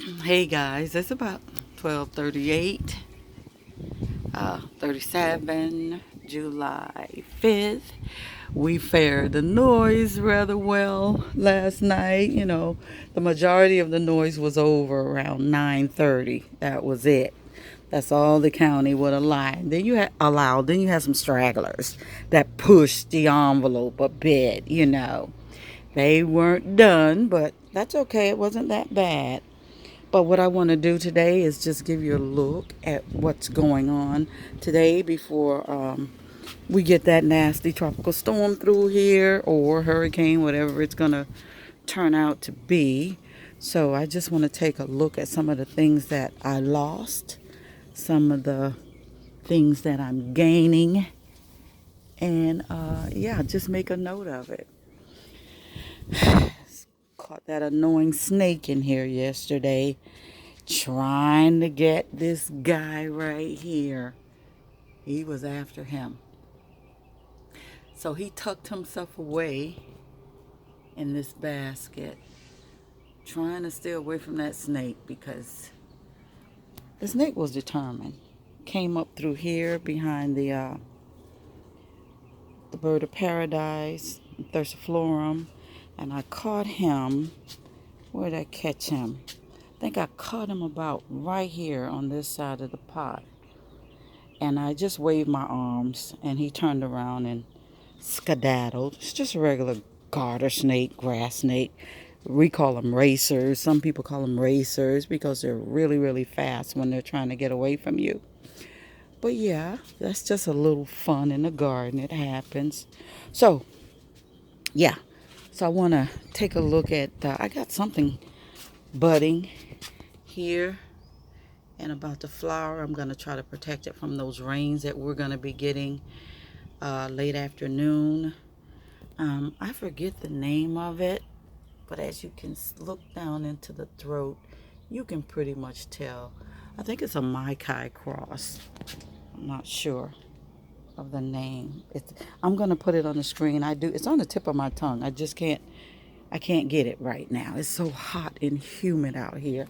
Hey guys, it's about 12:38, 37, July 5th. We fared the noise rather well last night. The majority of the noise was over around 9:30. That was it. That's all the county would allow. Then you had some stragglers that pushed the envelope a bit. They weren't done, but that's okay. It wasn't that bad. But what I want to do today is just give you a look at what's going on today before we get that nasty tropical storm through here or hurricane, whatever it's going to turn out to be. So I just want to take a look at some of the things that I lost, some of the things that I'm gaining, and yeah, just make a note of it. Caught that annoying snake in here yesterday, trying to get this guy right here. He was after him. So he tucked himself away in this basket, trying to stay away from that snake because the snake was determined. Came up through here behind the bird of paradise, Thursiflorum, and I caught him. Where did I catch him? I think I caught him about right here on this side of the pot. And I just waved my arms, and he turned around and skedaddled. It's just a regular garter snake, grass snake. We call them racers. Some people call them racers because they're really, really fast when they're trying to get away from you. But yeah, that's just a little fun in the garden. It happens. So, yeah. So I want to take a look at, I got something budding here and about to flower. I'm going to try to protect it from those rains that we're going to be getting late afternoon. I forget the name of it, but as you can look down into the throat, you can pretty much tell. I think it's a Mai Kai cross. I'm not sure of the name. I'm gonna put it on the screen. It's on the tip of my tongue. I can't get it right now. It's so hot and humid out here.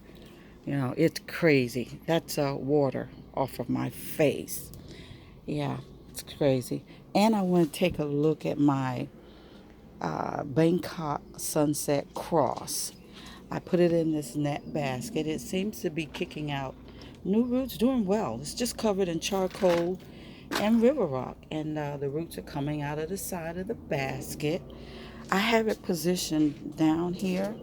It's crazy. That's water off of my face. Yeah, it's crazy. And I want to take a look at my Bangkok Sunset Cross. I put it in this net basket. It seems to be kicking out new roots, doing well. It's just covered in charcoal and river rock, and the roots are coming out of the side of the basket. I have it positioned down here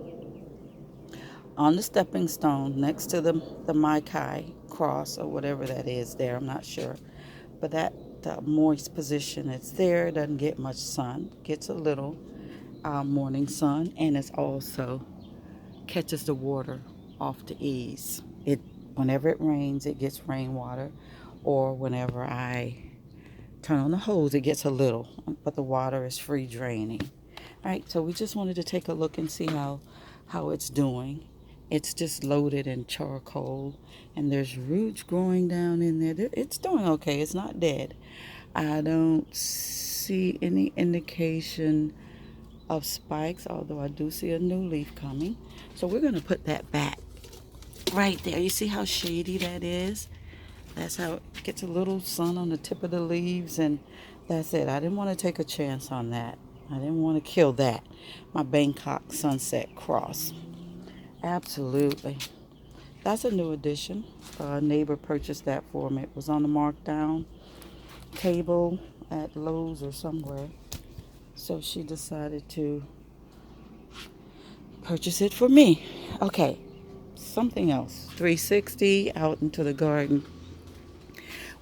on the stepping stone next to the Mai Kai cross or whatever that is there. I'm not sure. But that moist position, it's there. It doesn't get much sun. Gets a little morning sun, and it's also catches the water off the eaves. Whenever it rains, it gets rainwater, or whenever I turn on the hose, it gets a little, but the water is free draining. All right, so we just wanted to take a look and see how it's doing. It's just loaded in charcoal, and there's roots growing down in there. It's doing okay. It's not dead. I don't see any indication of spikes, although I do see a new leaf coming. So we're going to put that back right there. You see how shady that is? That's how it gets a little sun on the tip of the leaves, and that's it. I didn't want to take a chance on that. I didn't want to kill that. My Bangkok Sunset Cross. Absolutely. That's a new addition. A neighbor purchased that for me. It was on the markdown table at Lowe's or somewhere. So she decided to purchase it for me. Okay, something else. 360 out into the garden,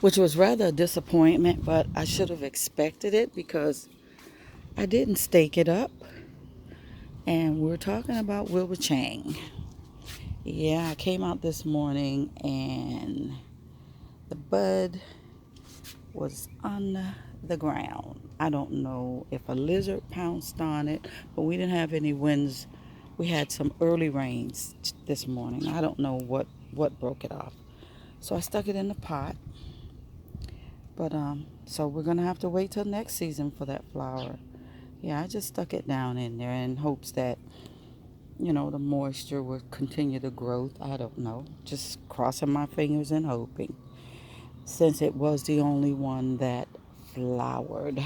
which was rather a disappointment, but I should have expected it because I didn't stake it up. And we're talking about Wilbur Chang. Yeah, I came out this morning and the bud was on the ground. I don't know if a lizard pounced on it, but we didn't have any winds. We had some early rains this morning. I don't know what broke it off. So I stuck it in the pot. But so we're gonna have to wait till next season for that flower. Yeah, I just stuck it down in there in hopes that the moisture will continue the growth. I don't know. Just crossing my fingers and hoping. Since it was the only one that flowered.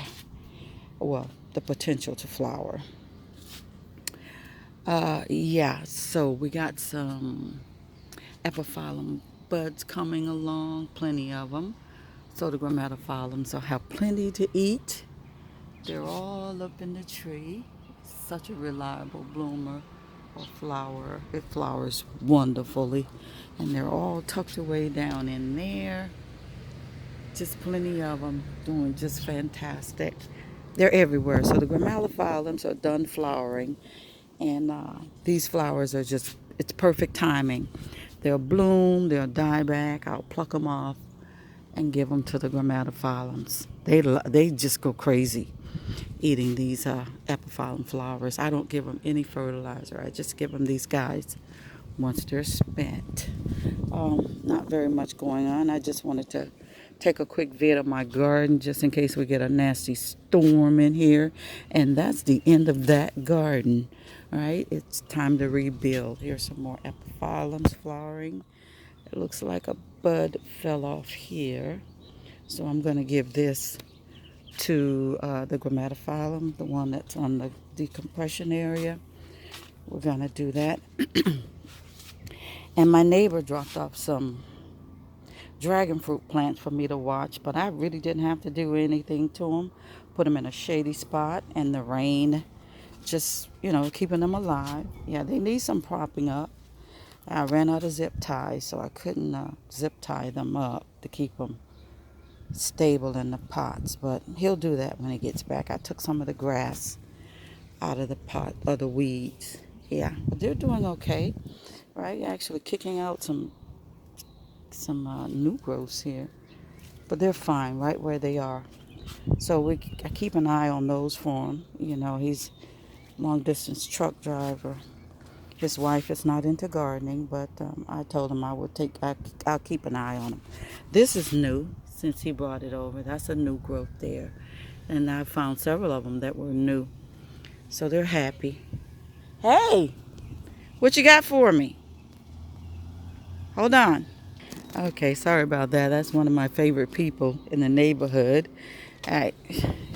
Well, the potential to flower. Yeah, so we got some epiphyllum buds coming along, plenty of them. So the grammatophyllums will have plenty to eat. They're all up in the tree. Such a reliable bloomer or flower. It flowers wonderfully. And they're all tucked away down in there. Just plenty of them doing just fantastic. They're everywhere. So the grammatophyllums are done flowering. And these flowers are just, it's perfect timing. They'll bloom, they'll die back. I'll pluck them off and give them to the grammatophyllums. They just go crazy eating these epiphyllum flowers. I don't give them any fertilizer. I just give them these guys once they're spent. Not very much going on. I just wanted to take a quick vid of my garden just in case we get a nasty storm in here. And that's the end of that garden. All right, it's time to rebuild. Here's some more epiphyllums flowering. It looks like a bud fell off here. So I'm going to give this to the grammatophyllum, the one that's on the decompression area. We're going to do that. And my neighbor dropped off some dragon fruit plants for me to watch, but I really didn't have to do anything to them. Put them in a shady spot, and the rain just, keeping them alive. Yeah, they need some propping up. I ran out of zip ties, so I couldn't zip tie them up to keep them stable in the pots, but he'll do that when he gets back. I took some of the grass out of the pot, or the weeds. Yeah, but they're doing okay, right? Actually kicking out some new growths here, but they're fine right where they are. So I keep an eye on those for him. He's long distance truck driver. His wife is not into gardening, but I told him I'll keep an eye on him. This is new since he brought it over. That's a new growth there. And I found several of them that were new. So they're happy. Hey, what you got for me? Hold on. Okay, sorry about that. That's one of my favorite people in the neighborhood.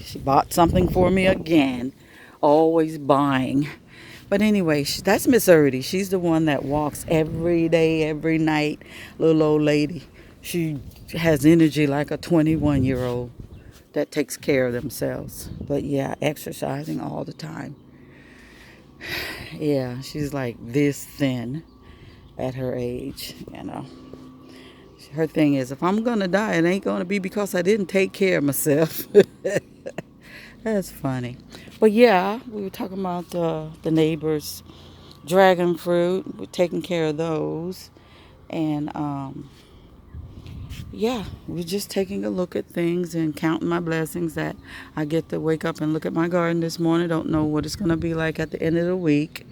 She bought something for me again. Always buying. But anyway, that's Miss Erdy. She's the one that walks every day, every night. Little old lady. She has energy like a 21-year-old that takes care of themselves. But yeah, exercising all the time. Yeah, she's like this thin at her age. Her thing is, if I'm going to die, it ain't going to be because I didn't take care of myself. That's funny. But yeah, we were talking about the neighbors' dragon fruit. We're taking care of those. And yeah, we're just taking a look at things and counting my blessings that I get to wake up and look at my garden this morning. Don't know what it's going to be like at the end of the week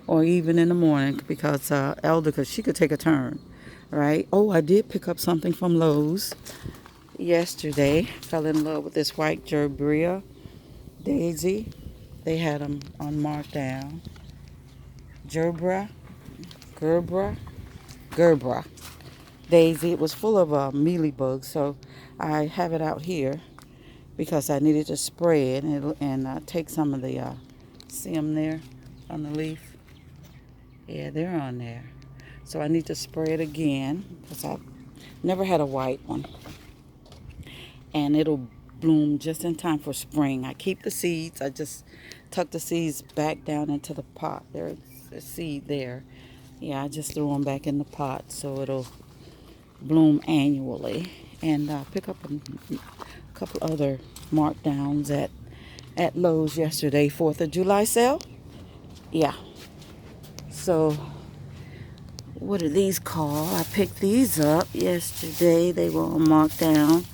or even in the morning because Elder, because she could take a turn, right? Oh, I did pick up something from Lowe's yesterday. Fell in love with this white gerbera daisy. They had them on markdown. Gerbera daisy. It was full of mealybugs, so I have it out here because I needed to spray it and take some of the, see them there on the leaf? Yeah, they're on there. So I need to spray it again because I've never had a white one. And it'll bloom just in time for spring. I keep the seeds. I just tuck the seeds back down into the pot. There's a seed there. Yeah, I just threw them back in the pot so it'll bloom annually. And pick up a couple other markdowns at Lowe's yesterday, 4th of July sale. Yeah. So what are these called? I picked these up yesterday. They were on markdown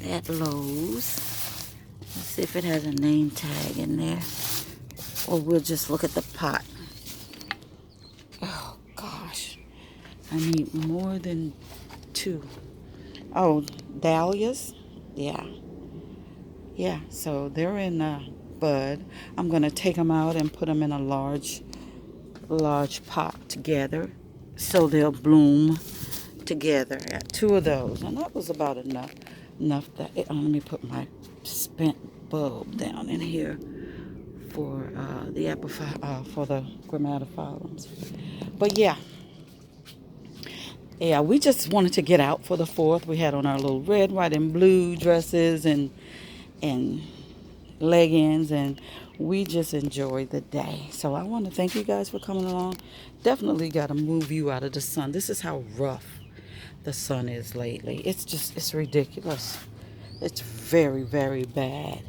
at Lowe's. Let's see if it has a name tag in there. Or we'll just look at the pot. Oh, gosh. I need more than 2. Oh, dahlias? Yeah. So they're in bud. I'm going to take them out and put them in a large large pot together so they'll bloom together. I got 2 of those, and that was about enough. Let me put my spent bulb down in here for the for the grammatophyllums. But yeah, we just wanted to get out for the 4th. We had on our little red, white, and blue dresses and leggings, and we just enjoyed the day. So I want to thank you guys for coming along. Definitely got to move you out of the sun. This is how rough the sun is lately. It's ridiculous. It's very, very bad.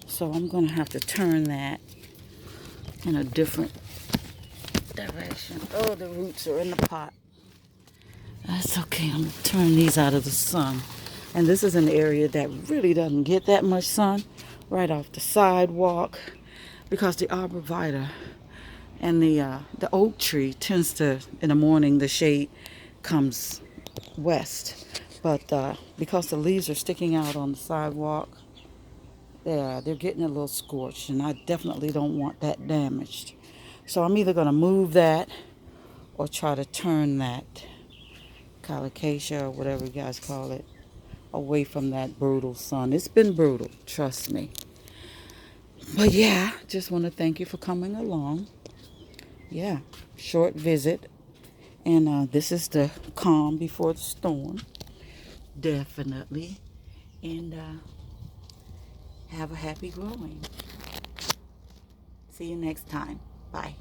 So I'm going to have to turn that in a different direction. Oh, the roots are in the pot. That's okay. I'm going to turn these out of the sun. And this is an area that really doesn't get that much sun, right off the sidewalk, because the arborvitae and the oak tree tends to, in the morning, the shade comes west. But because the leaves are sticking out on the sidewalk, they're getting a little scorched, and I definitely don't want that damaged. So I'm either going to move that or try to turn that colocasia, or whatever you guys call it, away from that brutal sun. It's been brutal, trust me. But yeah, just want to thank you for coming along. Yeah, short visit. And this is the calm before the storm. Definitely. And have a happy growing. See you next time. Bye.